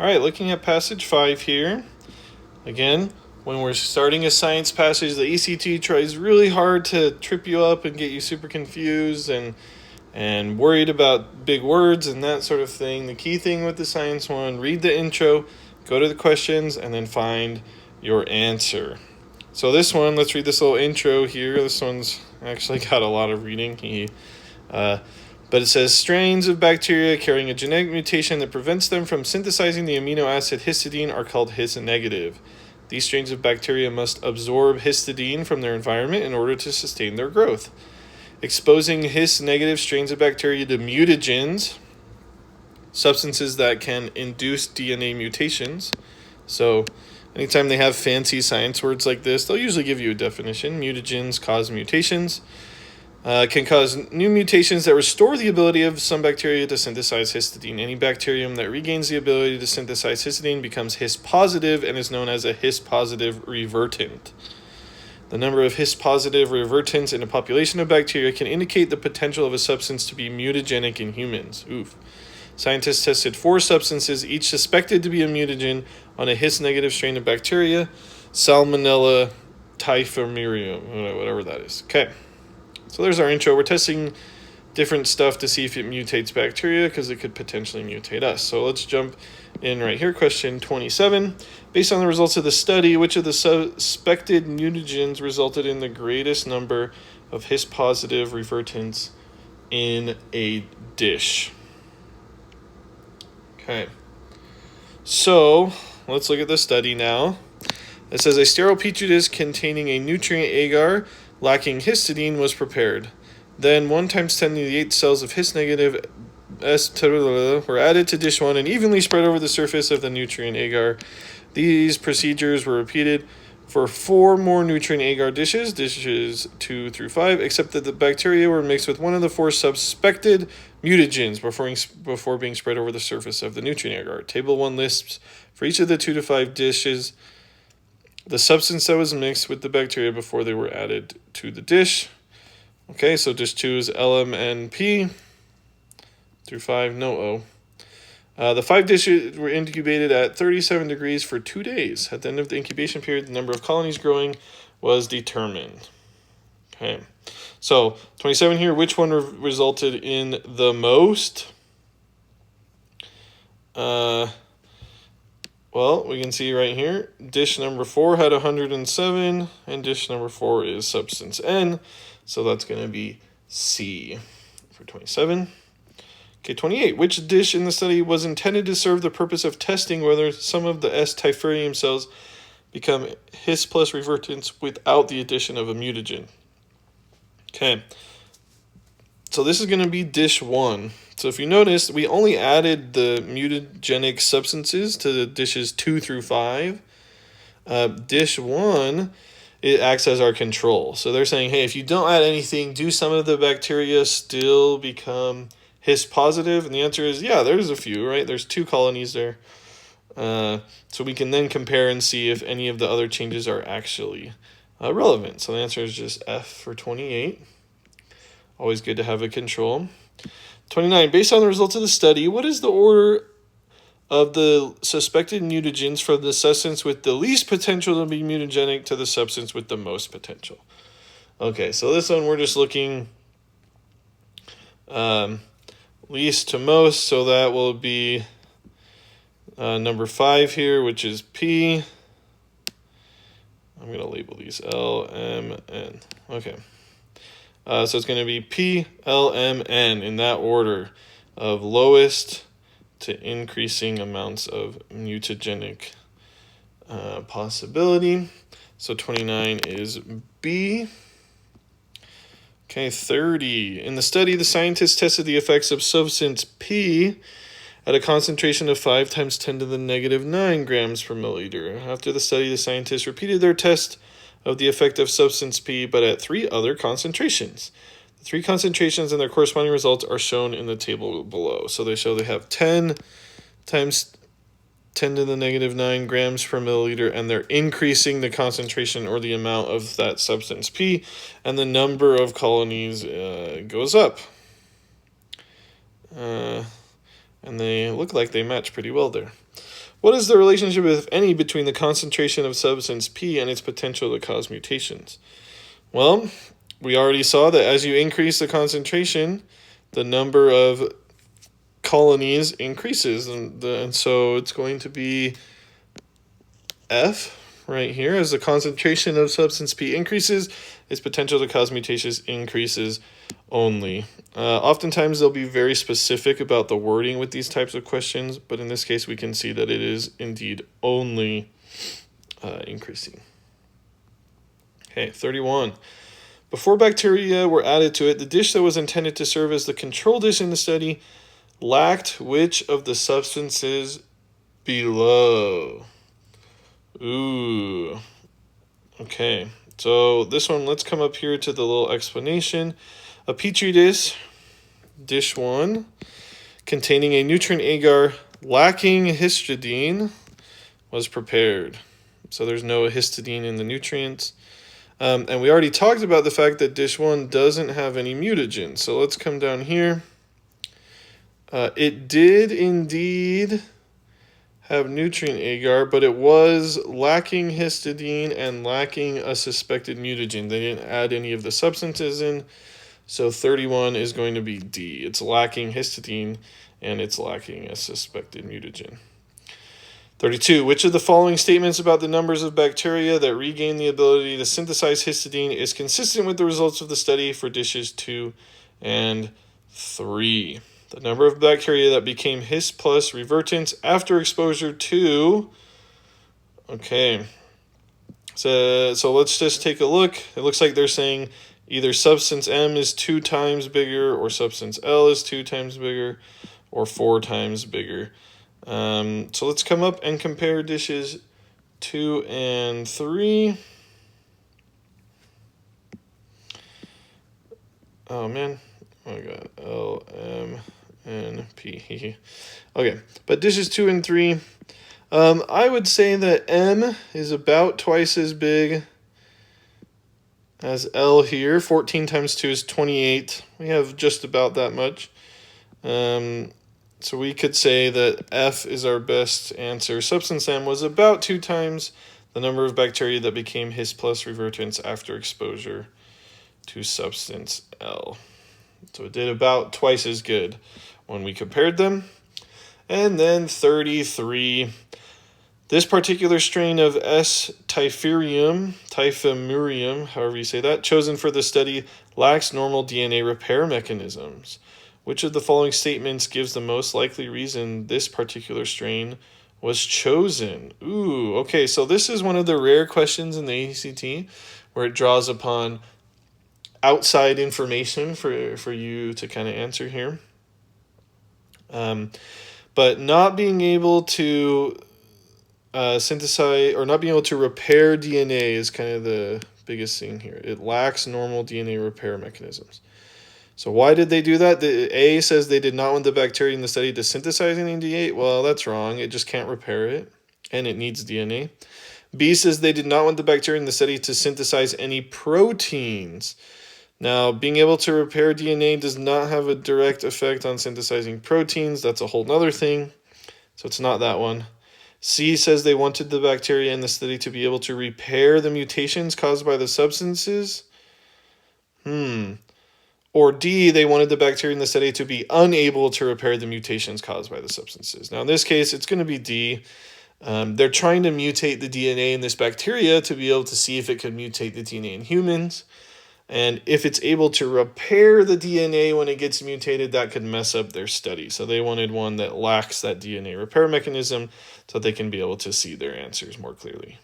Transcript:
All right, looking at passage 5 here. Again, when we're starting a science passage, the ECT tries really hard to trip you up and get you super confused and worried about big words and that sort of thing. The key thing with the science one, read the intro, go to the questions, and then find your answer. So this one, let's read this little intro here. This one's actually got a lot of reading. But it says strains of bacteria carrying a genetic mutation that prevents them from synthesizing the amino acid histidine are called His-negative. These strains of bacteria must absorb histidine from their environment in order to sustain their growth. Exposing His-negative strains of bacteria to mutagens, substances that can induce DNA mutations. So anytime they have fancy science words like this, they'll usually give you a definition. Mutagens cause mutations. Can cause new mutations that restore the ability of some bacteria to synthesize histidine. Any bacterium that regains the ability to synthesize histidine becomes His-positive and is known as a His-positive revertant. The number of His-positive revertants in a population of bacteria can indicate the potential of a substance to be mutagenic in humans. Oof. Scientists tested 4 substances, each suspected to be a mutagen, on a His-negative strain of bacteria, Salmonella typhimurium, whatever that is. Okay. So there's our intro. We're testing different stuff to see if it mutates bacteria because it could potentially mutate us. So let's jump in right here. Question 27. Based on the results of the study, which of the suspected mutagens resulted in the greatest number of His-positive revertants in a dish? Okay. So let's look at the study now. It says a sterile petri dish containing a nutrient agar lacking histidine was prepared. Then 1 times 10 to the 8 cells of His-negative were added to dish 1 and evenly spread over the surface of the nutrient agar. These procedures were repeated for 4 more nutrient agar dishes 2 through 5, except that the bacteria were mixed with one of the 4 suspected mutagens before being spread over the surface of the nutrient agar. Table 1 lists for each of the 2 to 5 dishes the substance that was mixed with the bacteria before they were added to the dish. Okay, so dish 2 is LMNP. Through 5, no O. The 5 dishes were incubated at 37 degrees for 2 days. At the end of the incubation period, the number of colonies growing was determined. Okay, so 27 here, which one resulted in the most? Well, we can see right here, dish number 4 had 107, and dish number 4 is substance N, so that's going to be C for 27. Okay, 28. Which dish in the study was intended to serve the purpose of testing whether some of the S. typhimurium cells become His plus revertants without the addition of a mutagen? Okay, so this is going to be dish 1. So if you notice, we only added the mutagenic substances to the dishes 2 through 5. Dish 1, it acts as our control. So they're saying, hey, if you don't add anything, do some of the bacteria still become His-positive? And the answer is, yeah, there's a few, right? There's 2 colonies there. So we can then compare and see if any of the other changes are actually relevant. So the answer is just F for 28. Always good to have a control. 29. Based on the results of the study, what is the order of the suspected mutagens from the substance with the least potential to be mutagenic to the substance with the most potential? Okay, so this one we're just looking least to most, so that will be number 5 here, which is P. I'm going to label these L, M, N. Okay. So it's going to be P, L, M, N in that order of lowest to increasing amounts of mutagenic possibility. So 29 is B. Okay, 30. In the study, the scientists tested the effects of substance P at a concentration of 5 times 10 to the negative 9 grams per milliliter. After the study, the scientists repeated their test of the effect of substance P, but at 3 other concentrations. The 3 concentrations and their corresponding results are shown in the table below. So they show they have 10 times 10 to the negative 9 grams per milliliter, and they're increasing the concentration or the amount of that substance P, and the number of colonies goes up. And they look like they match pretty well there. What is the relationship, if any, between the concentration of substance P and its potential to cause mutations? Well, we already saw that as you increase the concentration, the number of colonies increases, and so it's going to be F right here. As the concentration of substance P increases, its potential to cause mutations increases only. Oftentimes they'll be very specific about the wording with these types of questions, but in this case we can see that it is indeed only increasing. Okay, 31. Before bacteria were added to it, the dish that was intended to serve as the control dish in the study lacked which of the substances below? Ooh. Okay, so this one, let's come up here to the little explanation. A petri dish 1, containing a nutrient agar lacking histidine, was prepared. So there's no histidine in the nutrients. And we already talked about the fact that dish 1 doesn't have any mutagen. So let's come down here. It did indeed have nutrient agar, but it was lacking histidine and lacking a suspected mutagen. They didn't add any of the substances in. So 31 is going to be D. It's lacking histidine and it's lacking a suspected mutagen. 32. Which of the following statements about the numbers of bacteria that regain the ability to synthesize histidine is consistent with the results of the study for dishes 2 and 3? The number of bacteria that became His plus revertants after exposure to... Okay. So let's just take a look. It looks like they're saying either substance M is 2 times bigger, or substance L is 2 times bigger, or 4 times bigger. So let's come up and compare dishes 2 and 3. Oh, man. Oh, my God. L, M, N, P. Okay, but dishes 2 and 3. I would say that M is about twice as big as L here. 14 times 2 is 28. We have just about that much. So we could say that F is our best answer. Substance M was about 2 times the number of bacteria that became His plus revertants after exposure to substance L. So it did about twice as good when we compared them. And then 33. This particular strain of S. typhimurium, however you say that, chosen for the study, lacks normal DNA repair mechanisms. Which of the following statements gives the most likely reason this particular strain was chosen? Ooh, okay, so this is one of the rare questions in the ACT where it draws upon outside information for you to kind of answer here. But not being able to synthesize or not being able to repair DNA is kind of the biggest thing here. It lacks normal DNA repair mechanisms. So why did they do that? The A says they did not want the bacteria in the study to synthesize any DNA. Well, that's wrong. It just can't repair it, and it needs DNA. B says they did not want the bacteria in the study to synthesize any proteins. Now, being able to repair DNA does not have a direct effect on synthesizing proteins. That's a whole nother thing. So it's not that one. C says they wanted the bacteria in the study to be able to repair the mutations caused by the substances. Or D, they wanted the bacteria in the study to be unable to repair the mutations caused by the substances. Now, in this case, it's going to be D. They're trying to mutate the DNA in this bacteria to be able to see if it could mutate the DNA in humans. And if it's able to repair the DNA when it gets mutated, that could mess up their study. So they wanted one that lacks that DNA repair mechanism so they can be able to see their answers more clearly.